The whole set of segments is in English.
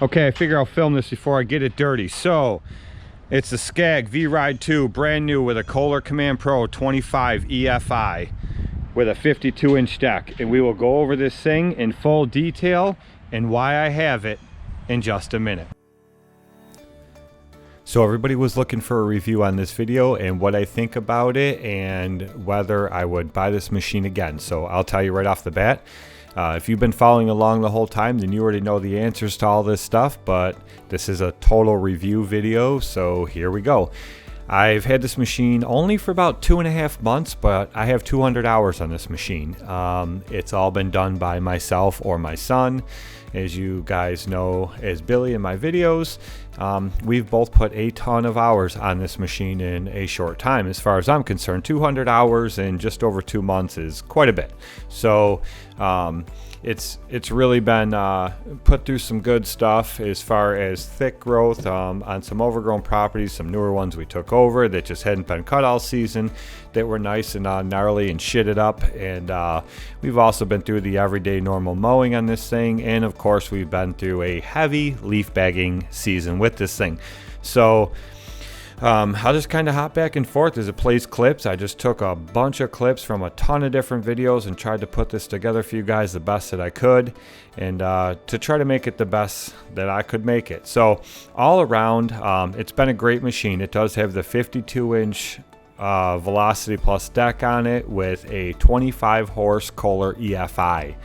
Okay, I figure I'll film this before I get it dirty. So, it's the Scag V Ride II, brand new with a Kohler Command Pro 25 EFI with a 52-inch deck. And we will go over this thing in full detail and why I have it in just a minute. So everybody was looking for a review on this video and what I think about it and whether I would buy this machine again. So I'll tell you right off the bat. If you've been following along the whole time, then you already know the answers to all this stuff, but this is a total review video, so here we go. I've had this machine only for about 2.5 months, but I have 200 hours on this machine. It's all been done by myself or my son. As you guys know, as Billy in my videos, we've both put a ton of hours on this machine in a short time. As far as I'm concerned, 200 hours in just over 2 months is quite a bit. So it's really been put through some good stuff as far as thick growth on some overgrown properties, some newer ones we took over that just hadn't been cut all season that were nice and gnarly and shitted up. And we've also been through the everyday normal mowing on this thing, and of course we've been through a heavy leaf bagging season with this thing. So I'll just kind of hop back and forth as it plays clips. I just took a bunch of clips from a ton of different videos and tried to put this together for you guys the best that I could, and to try to make it the best that I could make it. So all around, it's been a great machine. It does have the 52-inch Velocity Plus deck on it with a 25 horse Kohler EFI.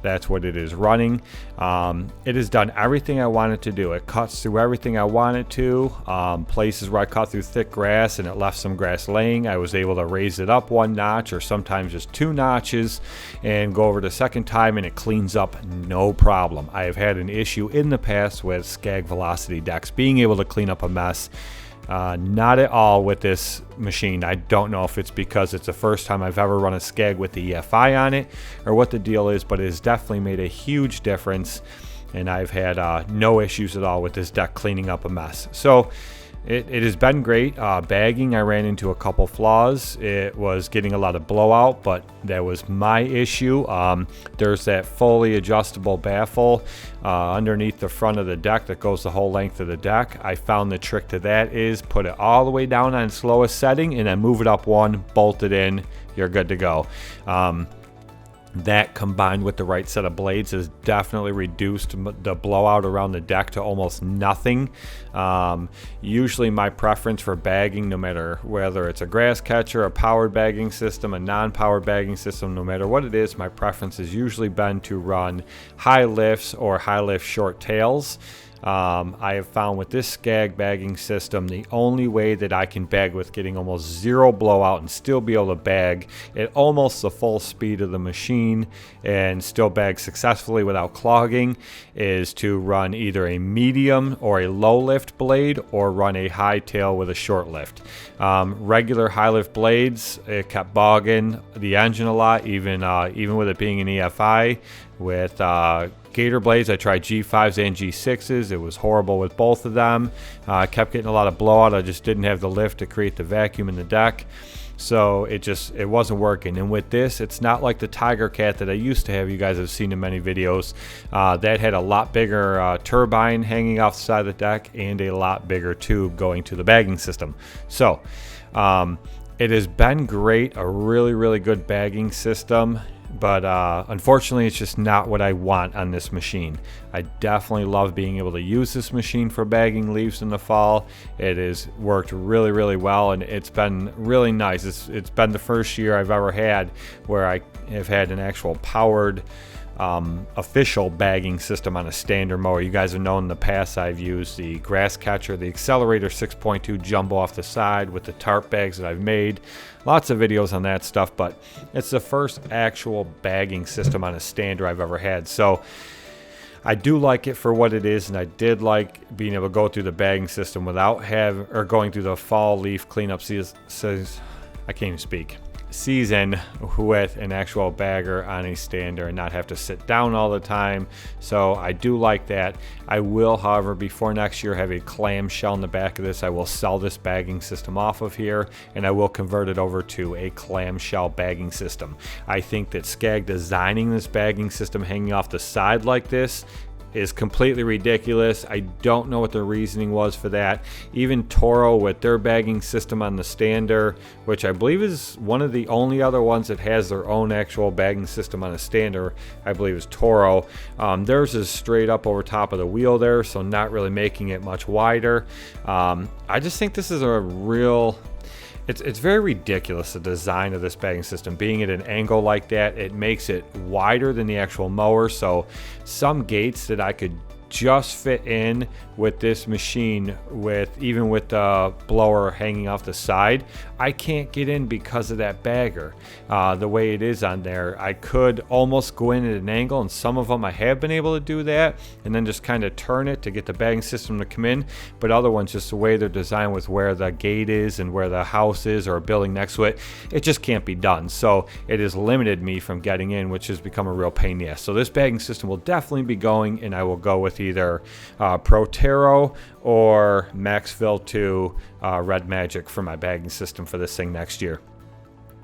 That's what it is running. It has done everything I want it to do. It cuts through everything I want it to. Places where I cut through thick grass and it left some grass laying, I was able to raise it up 1 notch or sometimes just 2 notches and go over the second time, and it cleans up no problem. I have had an issue in the past with Scag Velocity decks being able to clean up a mess. Not at all with this machine. I don't know if it's because it's the first time I've ever run a Scag with the EFI on it or what the deal is, but it has definitely made a huge difference, and I've had no issues at all with this deck cleaning up a mess. So it has been great. Bagging, I ran into a couple flaws. It was getting a lot of blowout, but that was my issue. There's that fully adjustable baffle underneath the front of the deck that goes the whole length of the deck. I found the trick to that is put it all the way down on slowest setting and then move it up 1, bolt it in, you're good to go. That combined with the right set of blades has definitely reduced the blowout around the deck to almost nothing. Usually my preference for bagging, no matter whether it's a grass catcher, a powered bagging system, a non-powered bagging system, no matter what it is, my preference has usually been to run high lifts or high lift short tails. I have found with this Scag bagging system, the only way that I can bag with getting almost 0 blowout and still be able to bag at almost the full speed of the machine and still bag successfully without clogging is to run either a medium or a low lift blade or run a high tail with a short lift. Regular high lift blades, it kept bogging the engine a lot, even with it being an EFI. With Gator blades, I tried G5s and G6s. It was horrible with both of them. I kept getting a lot of blowout. I just didn't have the lift to create the vacuum in the deck. So it wasn't working. And with this, it's not like the Tiger Cat that I used to have. You guys have seen in many videos. That had a lot bigger turbine hanging off the side of the deck and a lot bigger tube going to the bagging system. So it has been great, a really, really good bagging system. But unfortunately, it's just not what I want on this machine. I definitely love being able to use this machine for bagging leaves in the fall. It has worked really, really well, and it's been really nice. It's been the first year I've ever had where I have had an actual powered official bagging system on a standard mower. You guys have known in the past I've used the grass catcher, the Accelerator 6.2 jumbo off the side with the tarp bags that I've made. Lots of videos on that stuff, but it's the first actual bagging system on a stander I've ever had. So I do like it for what it is, and I did like being able to go through the bagging system without going through the fall leaf cleanup season. I can't even speak. season with an actual bagger on a stander and not have to sit down all the time. So I do like that. I will, however, before next year, have a clamshell in the back of this. I will sell this bagging system off of here, and I will convert it over to a clamshell bagging system. I think that Scag designing this bagging system hanging off the side like this is completely ridiculous. I don't know what the reasoning was for that. Even Toro with their bagging system on the stander, which I believe is one of the only other ones that has their own actual bagging system on a stander, I believe is Toro. Theirs is straight up over top of the wheel there, so not really making it much wider. I just think this is a real... It's very ridiculous, the design of this bagging system. Being at an angle like that, it makes it wider than the actual mower. So some gates that I could just fit in with this machine, even with the blower hanging off the side, I can't get in because of that bagger. The way it is on there, I could almost go in at an angle, and some of them I have been able to do that, and then just kind of turn it to get the bagging system to come in. But other ones, just the way they're designed with where the gate is and where the house is or a building next to it, it just can't be done. So it has limited me from getting in, which has become a real pain in the ass. So this bagging system will definitely be going, and I will go with either Protero or Maxfill 2 Red Magic for my bagging system for this thing next year.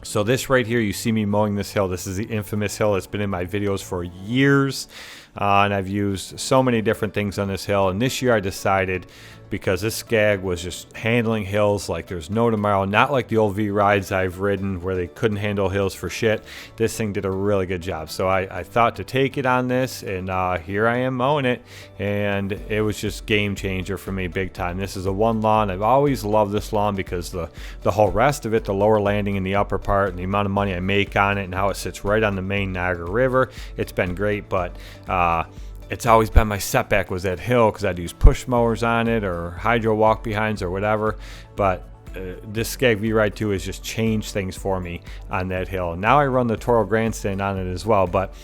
So this right here, you see me mowing this hill. This is the infamous hill that's been in my videos for years. And I've used so many different things on this hill. And this year I decided, because this Scag was just handling hills like there's no tomorrow, not like the old V rides I've ridden where they couldn't handle hills for shit. This thing did a really good job. So I thought to take it on this, and here I am mowing it. And it was just game changer for me big time. This is a one lawn. I've always loved this lawn because the whole rest of it, the lower landing and the upper part, and the amount of money I make on it, and how it sits right on the main Niagara River, it's been great. But it's always been my setback was that hill, because I'd use push mowers on it or hydro walk behinds or whatever. But this Scag V Ride II has just changed things for me on that hill. Now I run the Toro Grandstand on it as well. But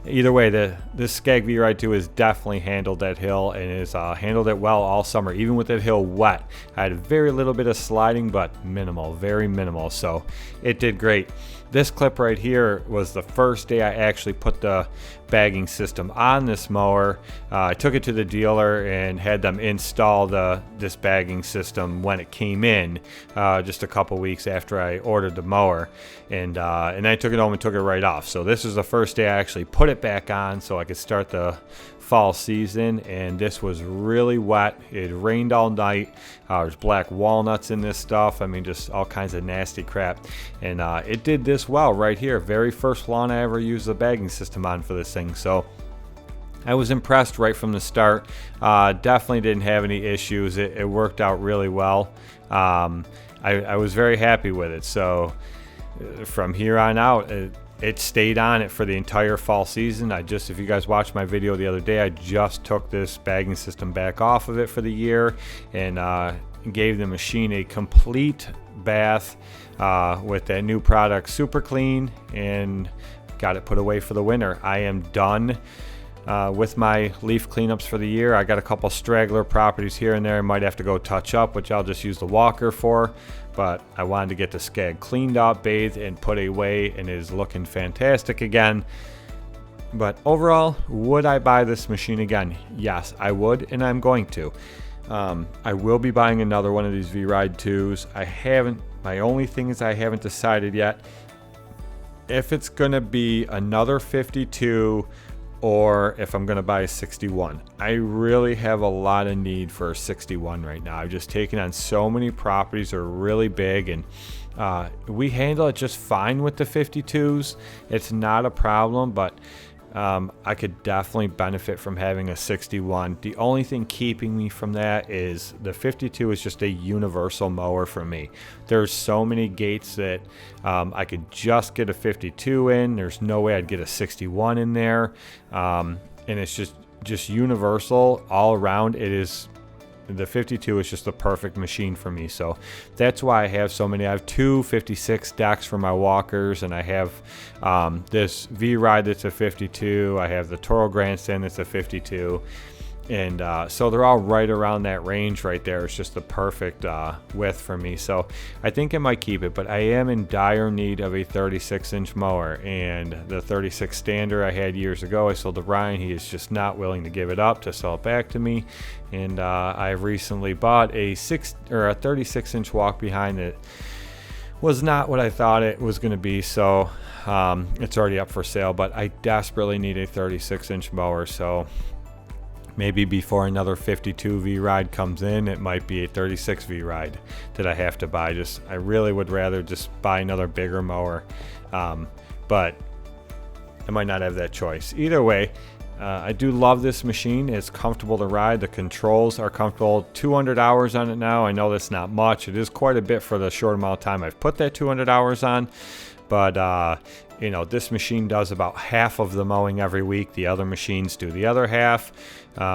either way, this Scag V Ride II has definitely handled that hill, and has handled it well all summer, even with that hill wet. I had very little bit of sliding, but minimal, very minimal. So it did great. This clip right here was the first day I actually put the bagging system on this mower. I took it to the dealer and had them install this bagging system when it came in, just a couple weeks after I ordered the mower. And I took it home and took it right off. So this is the first day I actually put it back on so I could start the fall season, and this was really wet. It rained all night. There's black walnuts in this stuff. I mean, just all kinds of nasty crap. And it did this well right here. Very first lawn I ever used the bagging system on for this thing. So I was impressed right from the start. Definitely didn't have any issues. It worked out really well. I was very happy with it. So from here on out, it stayed on it for the entire fall season. If you guys watched my video the other day, I just took this bagging system back off of it for the year, and gave the machine a complete bath with that new product, Super Clean, and got it put away for the winter. I am done with my leaf cleanups for the year. I got a couple straggler properties here and there I might have to go touch up, which I'll just use the walker for. But I wanted to get the Scag cleaned up, bathed, and put away, and it is looking fantastic again. But overall, would I buy this machine again? Yes, I would, and I'm going to. I will be buying another one of these V Ride 2s. My only thing is I haven't decided yet if it's going to be another 52 or if I'm going to buy a 61. I really have a lot of need for a 61 right now. I've just taken on so many properties that are really big, and we handle it just fine with the 52s. It's not a problem, but I could definitely benefit from having a 61. The only thing keeping me from that is the 52 is just a universal mower for me. There's so many gates that I could just get a 52 in. There's no way I'd get a 61 in there. And it's just universal all around. The 52 is just the perfect machine for me. So that's why I have so many. I have two 56 decks for my walkers, and I have this V Ride that's a 52. I have the Toro Grandstand that's a 52. And so they're all right around that range right there. It's just the perfect width for me. So I think I might keep it, but I am in dire need of a 36-inch mower. And the 36 stander I had years ago, I sold to Ryan. He is just not willing to give it up to sell it back to me. And I recently bought a 36-inch walk behind it. Was not what I thought it was going to be, so it's already up for sale. But I desperately need a 36-inch mower, so maybe before another 52 V Ride comes in, it might be a 36 V Ride that I have to buy. I really would rather just buy another bigger mower, but I might not have that choice. Either way, I do love this machine. It's comfortable to ride. The controls are comfortable. 200 hours on it now. I know that's not much. It is quite a bit for the short amount of time I've put that 200 hours on, but you know, this machine does about half of the mowing every week. The other machines do the other half,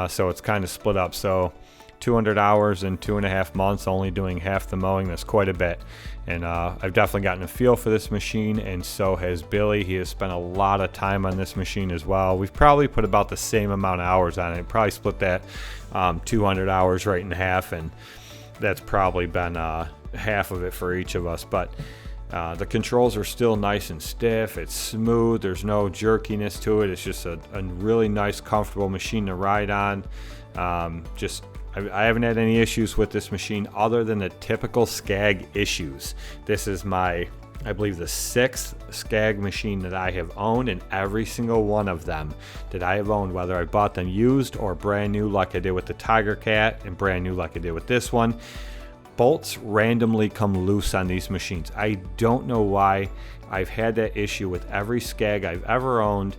so it's kind of split up. So 200 hours in 2.5 months, only doing half the mowing. That's quite a bit. And I've definitely gotten a feel for this machine, and so has Billy. He has spent a lot of time on this machine as well. We've probably put about the same amount of hours on it. Probably split that 200 hours right in half, and that's probably been half of it for each of us. But the controls are still nice and stiff. It's smooth. There's no jerkiness to it. It's just a really nice, comfortable machine to ride on. I haven't had any issues with this machine other than the typical Scag issues. This is I believe the 6th Scag machine that I have owned, and every single one of them that I have owned, whether I bought them used or brand new like I did with the Tiger Cat and brand new like I did with this one, bolts randomly come loose on these machines. I don't know why. I've had that issue with every Scag I've ever owned.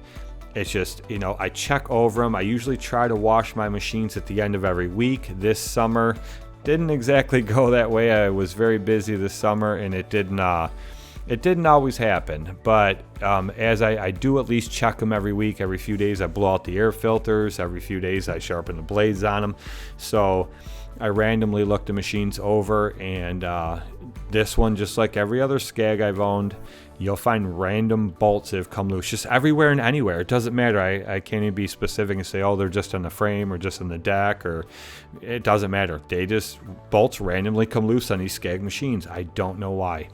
It's just, you know, I check over them. I usually try to wash my machines at the end of every week. This summer didn't exactly go that way. I was very busy this summer, and it didn't always happen. But as I do at least check them every week. Every few days I blow out the air filters. Every few days I sharpen the blades on them. So I randomly look the machines over, and this one, just like every other Scag I've owned, you'll find random bolts that have come loose just everywhere and anywhere. It doesn't matter. I can't even be specific and say, oh, they're just on the frame or just on the deck, or it doesn't matter. Bolts randomly come loose on these Scag machines. I don't know why.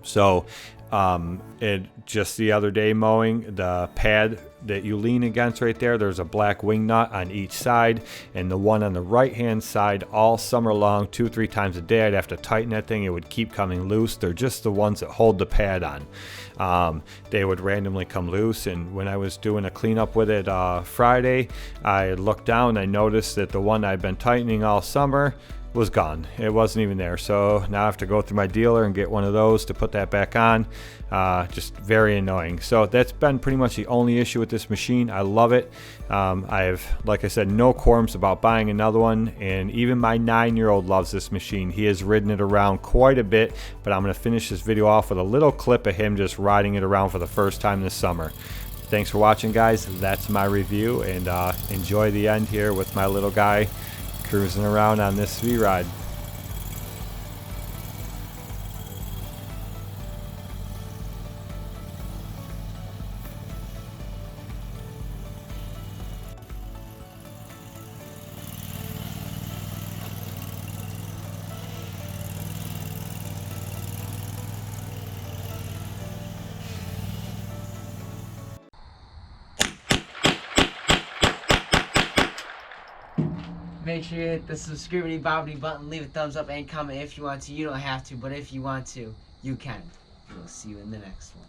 So just the other day mowing, the pad that you lean against right there, there's a black wing nut on each side, and the one on the right hand side, all summer long, 2-3 times a day, I'd have to tighten that thing. It would keep coming loose. They're just the ones that hold the pad on. They would randomly come loose, and when I was doing a cleanup with it Friday, I looked down, I noticed that the one I'd been tightening all summer was gone. It wasn't even there. So now I have to go through my dealer and get one of those to put that back on. Just very annoying. So that's been pretty much the only issue with this machine. I love it. I have, like I said, no qualms about buying another one, and even my 9-year-old loves this machine. He has ridden it around quite a bit, but I'm going to finish this video off with a little clip of him just riding it around for the first time this summer. Thanks for watching, guys. That's my review, and enjoy the end here with my little guy cruising around on this V Ride. Make sure you hit the subscribity bobbity button, leave a thumbs up, and comment if you want to. You don't have to, but if you want to, you can. We'll see you in the next one.